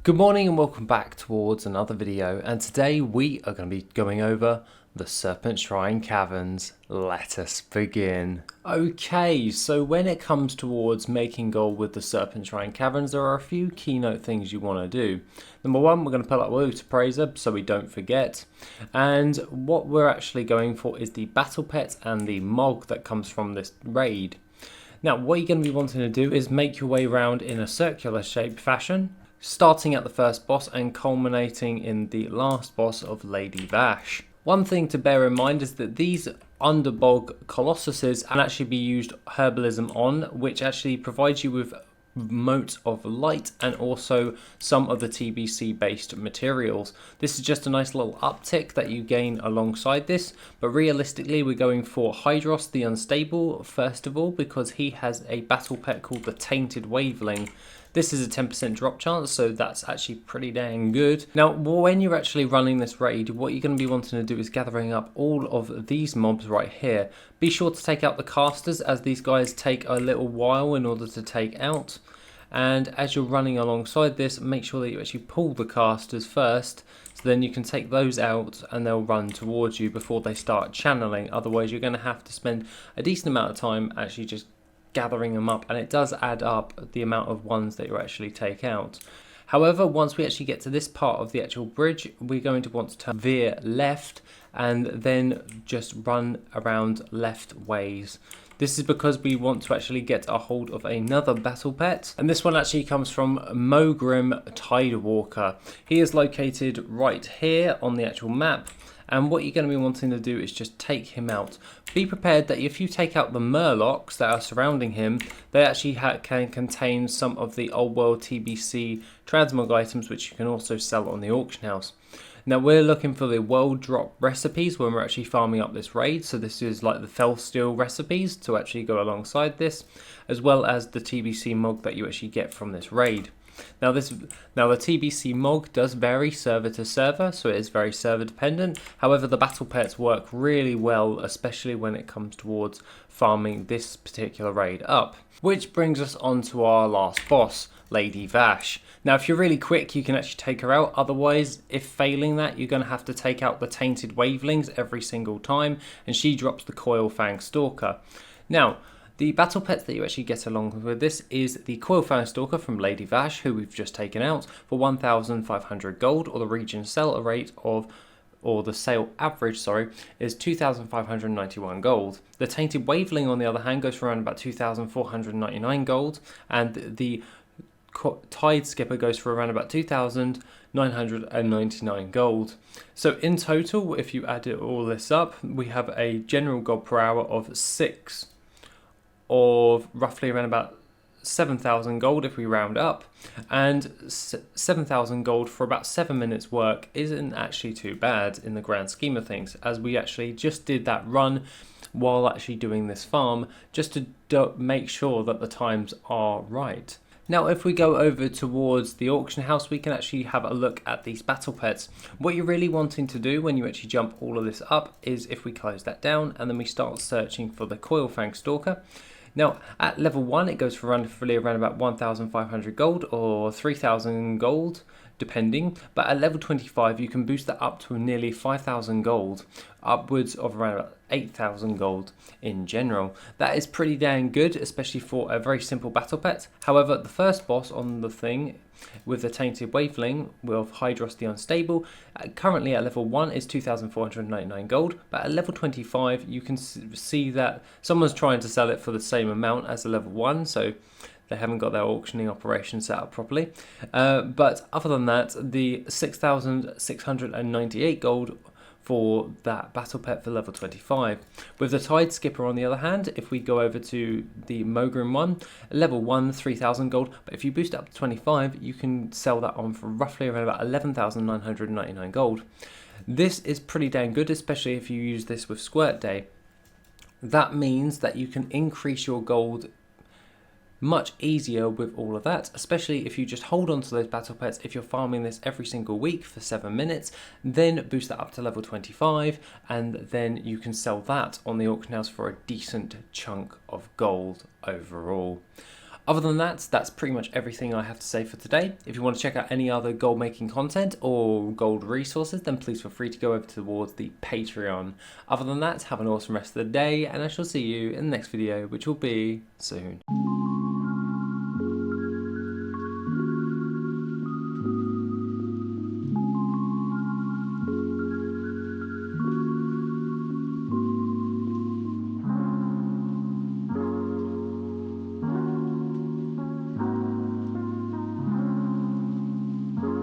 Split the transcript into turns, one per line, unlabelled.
Good morning and welcome back towards another video, and today we are going to be going over the Serpent Shrine Caverns. Let us begin. Okay, so when it comes towards making gold with the Serpent Shrine Caverns, there are a few keynote things you want to do. Number one, we're going to pull up WoW to Praiser so we don't forget, and what we're actually going for is the Battle Pet and the Mog that comes from this raid. Now what you're going to be wanting to do is make your way around in a circular shape fashion, starting at the first boss and culminating in the last boss of Lady Vash. One thing to bear in mind is that these underbog colossuses can actually be used herbalism on, which actually provides you with motes of light and also some of the TBC based materials. This is just a nice little uptick that you gain alongside this, but realistically we're going for Hydros the Unstable first of all, because he has a battle pet called the Tainted Waveling. This is a 10% drop chance, so that's actually pretty dang good. Now, when you're actually running this raid, what you're going to be wanting to do is gathering up all of these mobs right here. Be sure to take out the casters, as these guys take a little while in order to take out. And as you're running alongside this, make sure that you actually pull the casters first, so then you can take those out and they'll run towards you before they start channeling. Otherwise, you're going to have to spend a decent amount of time actually just gathering them up, and it does add up the amount of ones that you actually take out. However, once we actually get to this part of the actual bridge, we're going to want to veer left and then just run around left ways. This is because we want to actually get a hold of another battle pet, and this one actually comes from Mogrim Tidewalker. He is located right here on the actual map, and what you're going to be wanting to do is just take him out. Be prepared that if you take out the murlocs that are surrounding him, they actually can contain some of the old world TBC transmog items, which you can also sell on the auction house. Now we're looking for the world drop recipes when we're actually farming up this raid, so this is like the fell steel recipes to actually go alongside this, as well as the TBC mog that you actually get from this raid. Now the TBC mog does vary server to server, so it is very server dependent. However, the battle pets work really well, especially when it comes towards farming this particular raid up. Which brings us on to our last boss, Lady Vash. Now if you're really quick, you can actually take her out. Otherwise, if failing that, you're going to have to take out the Tainted Wavelings every single time, and she drops the Coilfang Stalker. Now, the battle pets that you actually get along with this is the Coilfang Stalker from Lady Vash, who we've just taken out for 1,500 gold, or the region sale rate of, or the sale average, sorry, is 2,591 gold. The Tainted Waveling, on the other hand, goes for around about 2,499 gold, and the Tide Skipper goes for around about 2,999 gold. So in total, if you add all this up, we have a general gold per hour of 6, of roughly around about 7,000 gold if we round up, and 7,000 gold for about 7 minutes work isn't actually too bad in the grand scheme of things, as we actually just did that run while actually doing this farm just to make sure that the times are right. Now if we go over towards the auction house, we can actually have a look at these battle pets. What you're really wanting to do when you actually jump all of this up is, if we close that down and then we start searching for the Coilfang Stalker. Now at level 1 it goes for roughly around about 1,500 gold or 3,000 gold depending, but at level 25 you can boost that up to nearly 5,000 gold, upwards of around 8,000 gold in general. That is pretty dang good, especially for a very simple battle pet. However, the first boss on the thing with the Tainted Waveling with Hydros the Unstable, currently at level 1 is 2,499 gold, but at level 25 you can see that someone's trying to sell it for the same amount as a level 1, so they haven't got their auctioning operation set up properly. But other than that, the 6,698 gold for that battle pet for level 25. With the Tide Skipper on the other hand, if we go over to the Mogrim one, level 1, 3,000 gold, but if you boost it up to 25, you can sell that on for roughly around about 11,999 gold. This is pretty dang good, especially if you use this with Squirt Day. That means that you can increase your gold much easier with all of that, especially if you just hold on to those battle pets. If you're farming this every single week for 7 minutes, then boost that up to level 25, and then you can sell that on the auction house for a decent chunk of gold overall. Other than that, that's pretty much everything I have to say for today. If you want to check out any other gold making content or gold resources, then please feel free to go over towards the Patreon. Other than that, have an awesome rest of the day, and I shall see you in the next video, which will be soon.